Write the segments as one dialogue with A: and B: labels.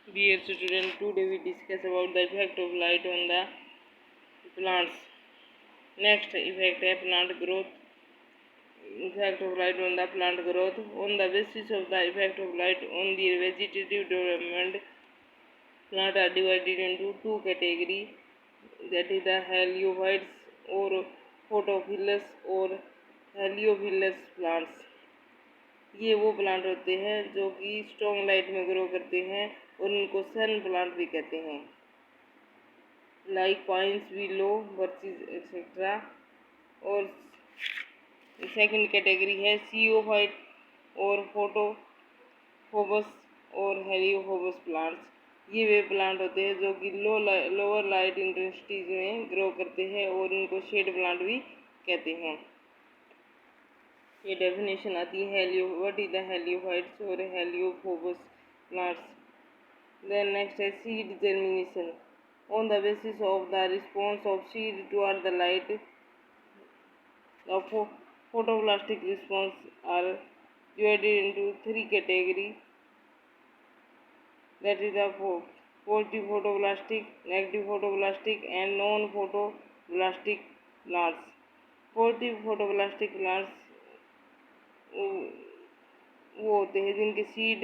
A: Dear student, today we discuss about the effect of light on the plants. Next effect है plant growth. Effect of light on the plant growth. On the basis of the effect of light on the vegetative development, plants are divided into two categories. That is the heliophytes or photophilous और हेलियोफिलस plants. ये वो plant होते हैं जो कि strong light में grow करते हैं और उनको सन प्लांट भी कहते हैं, like pines, willow, birches etcetera. और सेकंड कैटेगरी है सीओफाइट और फोटोफोबस और हेलियोफोबस प्लांट्स। ये वे प्लांट होते हैं जो कि लोअर लाइट इंटेंसिटीज में ग्रो करते हैं और उनको शेड प्लांट भी कहते हैं। ये डेफिनेशन आती है व्हाट इज द हेलियोफाइट्स और हेलियोफोबस प्लांट्स। देन नेक्स्ट है seed germination. On the basis of the response of seed toward the light, the photoplastic response are divided into three categories. That is the positive photoplastic, negative photoplastic and non-photoplastic plants. Positive photoplastic plants वो होते हैं जिनके seed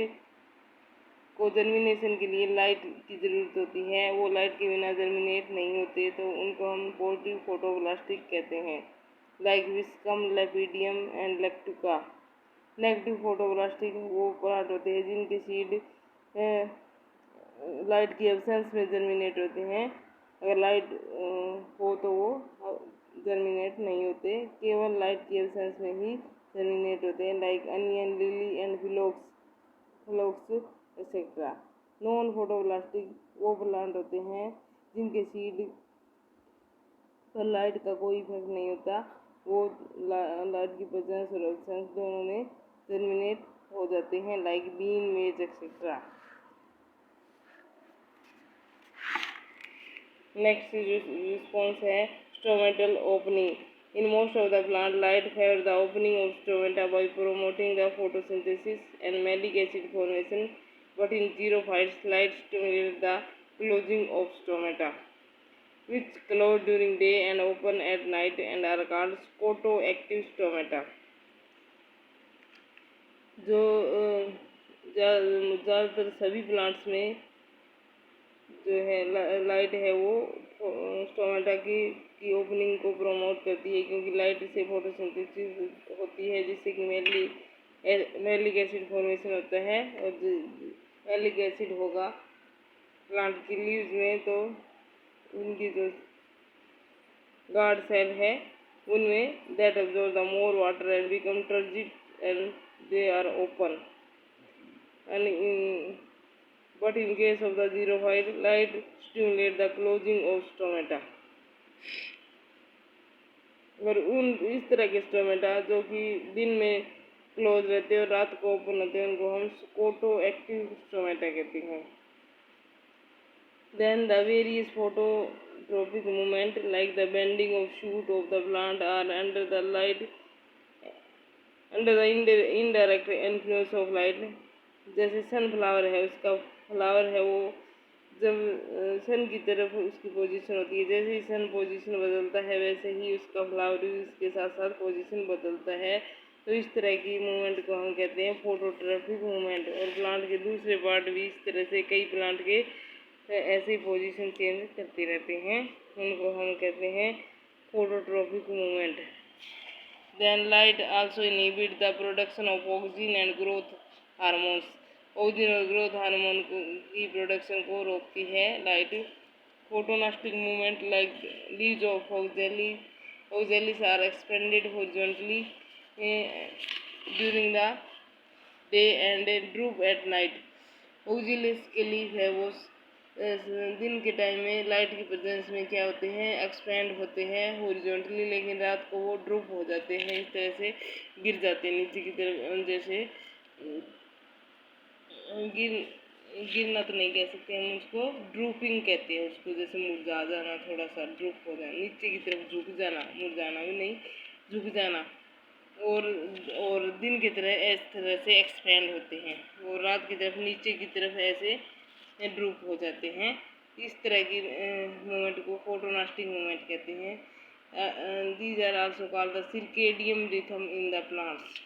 A: को germination के लिए light की ज़रूरत होती है, वो लाइट के बिना जर्मिनेट नहीं होते, तो उनको हम पॉजिटिव फोटोप्लास्टिक कहते हैं, लाइक विस्कम, लेपिडियम एंड लेक्टुका। नेगेटिव फोटोप्लास्टिक वो प्लांट होते हैं जिनके सीड लाइट की एब्सेंस में जर्मिनेट होते हैं। अगर लाइट हो तो वो जर्मिनेट नहीं होते, केवल लाइट की एब्सेंस में ही जर्मिनेट होते हैं, like onion, lily and phlox etcetera. Non photoplastic वो प्लांट होते हैं जिनके सीड पर लाइट का कोई इफेक्ट नहीं होता, वो लाइट की प्रेजेंस और एब्सेंस दोनों में जर्मिनेट हो जाते हैं, लाइक बीन, मेज एक्सेट्रा। नेक्स्ट रिस्पॉन्स है stomatal opening. In most of the plant, light favors the opening of stomata by promoting the photosynthesis and malic acid formation, but in xerophytes, light stimulates the closing of stomata, which close during day and open at night and are called photoactive stomata. जो ज़्यादातर सभी plants में जो है light है वो stomata की opening को प्रमोट करती है, क्योंकि लाइट से फोटोसिंथेसिस होती है जिससे कि मैलिक एसिड फॉर्मेशन होता है। और मैलिक एसिड होगा प्लांट की लीव्स में तो उनकी जो गार्ड सेल है उनमें that absorb the more water and become turgid and they are open. But in case of the xerophyte, light stimulates the closing of stomata. और इस तरह के स्टोमेटा जो कि दिन में क्लोज रहते हैं और रात को ओपन होते हैं, उनको हम फोटोएक्टिव स्टोमेटा कहते हैं। Then the various phototropic movement like the bending of shoot of the plant are under the indirect influence of light। जैसे सनफ्लावर है, उसका फ्लावर है वो जब सन की तरफ उसकी पोजीशन होती है, जैसे ही सन पोजीशन बदलता है वैसे ही उसका फ्लावर भी उसके साथ साथ पोजीशन बदलता है। तो इस तरह की मूवमेंट को हम कहते हैं फोटोट्रॉपिक मूवमेंट। और प्लांट के दूसरे पार्ट भी इस तरह से कई प्लांट के ऐसे पोजीशन चेंज करते रहते हैं, उनको हम कहते हैं phototropic movement. Then light also inhibit the production of oxygen and growth hormones. Oxygen और ग्रोथ हार्मोन की प्रोडक्शन को रोकती है light. Photonastic movement like leaves of oxalis are expanded horizontally during the day and droop at night. Oxalis के leaf है वो दिन के टाइम में लाइट की प्रेजेंस में क्या होते हैं, एक्सपेंड होते हैं हॉरिजॉन्टली, लेकिन रात को वो ड्रूप हो जाते हैं, इस तरह से गिर जाते हैं नीचे की तरफ। जैसे गिरना तो नहीं कह सकते हम, उसको ड्रूपिंग कहते हैं उसको, जैसे मुरझा जाना, थोड़ा सा ड्रूप हो जाना, नीचे की तरफ झुक जाना, मुरझाना भी नहीं, झुक जाना। और दिन की तरह इस तरह से एक्सपेंड होते हैं, और रात की तरफ नीचे की तरफ ऐसे ड्रूप हो जाते हैं। इस तरह की मूवमेंट को फोटोनास्टिक मूवमेंट कहते हैं। These are also called the circadian rhythm in the plants.